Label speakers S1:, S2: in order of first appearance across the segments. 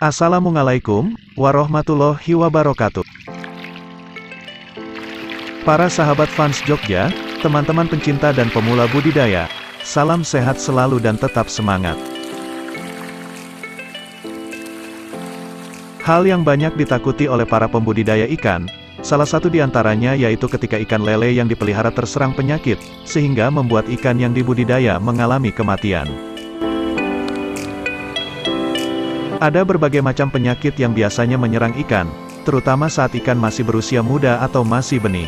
S1: Assalamualaikum warahmatullahi wabarakatuh. Para sahabat fans Jogja, teman-teman pencinta dan pemula budidaya, salam sehat selalu dan tetap semangat. Hal yang banyak ditakuti oleh para pembudidaya ikan, salah satu di antaranya yaitu ketika ikan lele yang dipelihara terserang penyakit, sehingga membuat ikan yang dibudidaya mengalami kematian. Ada berbagai macam penyakit yang biasanya menyerang ikan, terutama saat ikan masih berusia muda atau masih benih.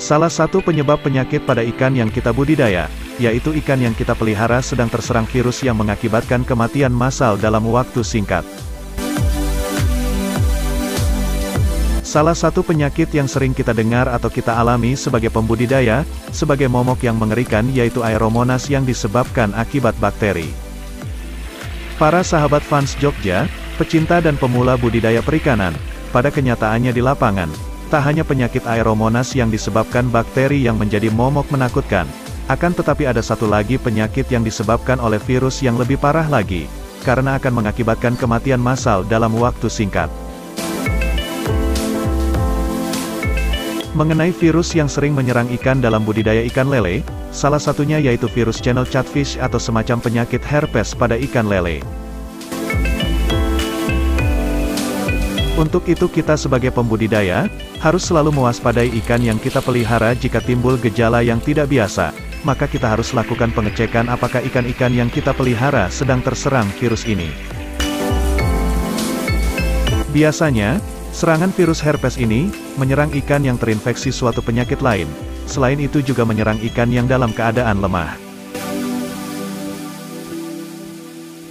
S1: Salah satu penyebab penyakit pada ikan yang kita budidaya, yaitu ikan yang kita pelihara sedang terserang virus yang mengakibatkan kematian massal dalam waktu singkat. Salah satu penyakit yang sering kita dengar atau kita alami sebagai pembudidaya, sebagai momok yang mengerikan yaitu Aeromonas yang disebabkan akibat bakteri. Para sahabat fans Jogja, pecinta dan pemula budidaya perikanan, pada kenyataannya di lapangan, tak hanya penyakit Aeromonas yang disebabkan bakteri yang menjadi momok menakutkan, akan tetapi ada satu lagi penyakit yang disebabkan oleh virus yang lebih parah lagi, karena akan mengakibatkan kematian massal dalam waktu singkat. Mengenai virus yang sering menyerang ikan dalam budidaya ikan lele, salah satunya yaitu virus channel cutfish atau semacam penyakit herpes pada ikan lele. Untuk itu kita sebagai pembudidaya, harus selalu mewaspadai ikan yang kita pelihara jika timbul gejala yang tidak biasa, maka kita harus lakukan pengecekan apakah ikan-ikan yang kita pelihara sedang terserang virus ini. Biasanya, serangan virus herpes ini menyerang ikan yang terinfeksi suatu penyakit lain. Selain itu juga menyerang ikan yang dalam keadaan lemah.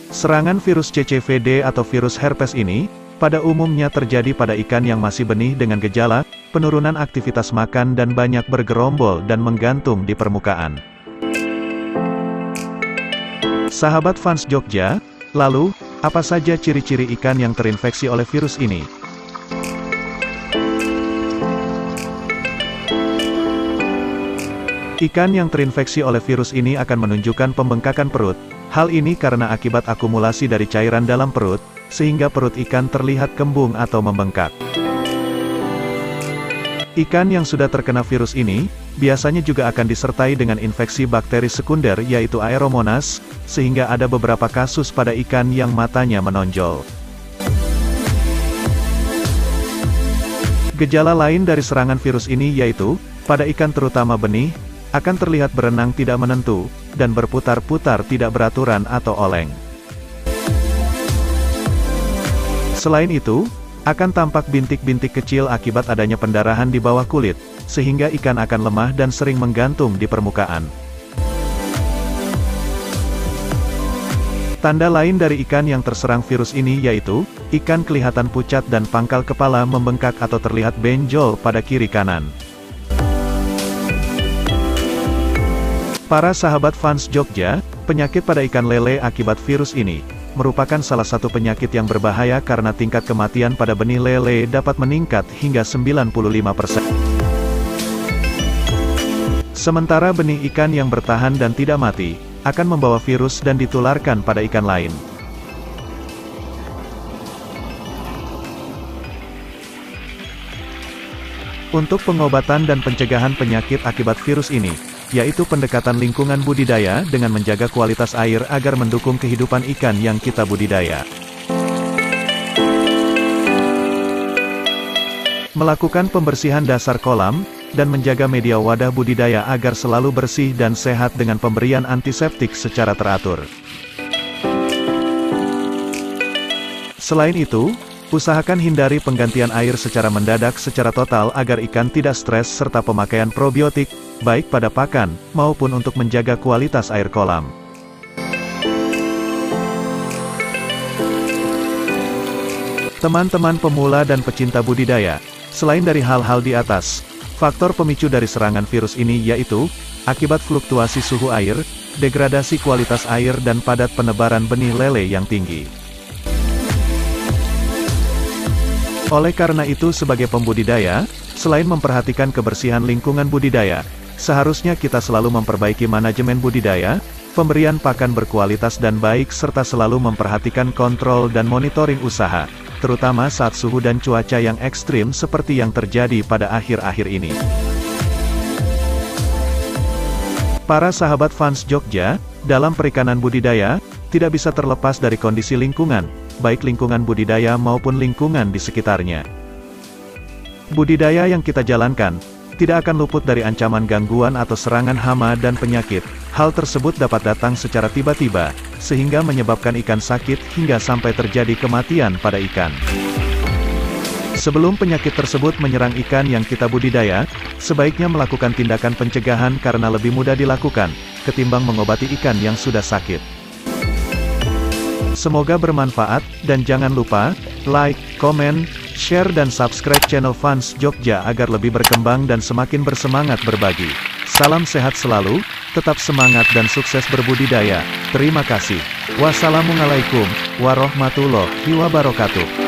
S1: Serangan virus CCVD atau virus herpes ini, pada umumnya terjadi pada ikan yang masih benih dengan gejala, penurunan aktivitas makan dan banyak bergerombol dan menggantung di permukaan. Sahabat fans Jogja, lalu, apa saja ciri-ciri ikan yang terinfeksi oleh virus ini? Ikan yang terinfeksi oleh virus ini akan menunjukkan pembengkakan perut. Hal ini karena akibat akumulasi dari cairan dalam perut, sehingga perut ikan terlihat kembung atau membengkak. Ikan yang sudah terkena virus ini, biasanya juga akan disertai dengan infeksi bakteri sekunder yaitu Aeromonas, sehingga ada beberapa kasus pada ikan yang matanya menonjol. Gejala lain dari serangan virus ini yaitu, pada ikan terutama benih, akan terlihat berenang tidak menentu, dan berputar-putar tidak beraturan atau oleng. Selain itu, akan tampak bintik-bintik kecil akibat adanya pendarahan di bawah kulit, sehingga ikan akan lemah dan sering menggantung di permukaan. Tanda lain dari ikan yang terserang virus ini yaitu, ikan kelihatan pucat dan pangkal kepala membengkak atau terlihat benjol pada kiri kanan. Para sahabat fans Jogja, penyakit pada ikan lele akibat virus ini, merupakan salah satu penyakit yang berbahaya karena tingkat kematian pada benih lele dapat meningkat hingga 95%. Sementara benih ikan yang bertahan dan tidak mati, akan membawa virus dan ditularkan pada ikan lain. Untuk pengobatan dan pencegahan penyakit akibat virus ini, yaitu pendekatan lingkungan budidaya dengan menjaga kualitas air agar mendukung kehidupan ikan yang kita budidaya. Melakukan pembersihan dasar kolam, dan menjaga media wadah budidaya agar selalu bersih dan sehat dengan pemberian antiseptik secara teratur. Selain itu, usahakan hindari penggantian air secara mendadak secara total agar ikan tidak stres serta pemakaian probiotik, baik pada pakan, maupun untuk menjaga kualitas air kolam. Teman-teman pemula dan pecinta budidaya, selain dari hal-hal di atas, faktor pemicu dari serangan virus ini yaitu, akibat fluktuasi suhu air, degradasi kualitas air dan padat penebaran benih lele yang tinggi. Oleh karena itu sebagai pembudidaya, selain memperhatikan kebersihan lingkungan budidaya, seharusnya kita selalu memperbaiki manajemen budidaya, pemberian pakan berkualitas dan baik serta selalu memperhatikan kontrol dan monitoring usaha, terutama saat suhu dan cuaca yang ekstrim seperti yang terjadi pada akhir-akhir ini. Para sahabat fans Jogja, dalam perikanan budidaya, tidak bisa terlepas dari kondisi lingkungan, baik lingkungan budidaya maupun lingkungan di sekitarnya. Budidaya yang kita jalankan, tidak akan luput dari ancaman gangguan atau serangan hama dan penyakit. Hal tersebut dapat datang secara tiba-tiba, sehingga menyebabkan ikan sakit hingga sampai terjadi kematian pada ikan. Sebelum penyakit tersebut menyerang ikan yang kita budidaya, sebaiknya melakukan tindakan pencegahan karena lebih mudah dilakukan, ketimbang mengobati ikan yang sudah sakit. Semoga bermanfaat, dan jangan lupa, like, komen, share dan subscribe channel Fans Jogja agar lebih berkembang dan semakin bersemangat berbagi. Salam sehat selalu, tetap semangat dan sukses berbudidaya. Terima kasih. Wassalamualaikum warahmatullahi wabarakatuh.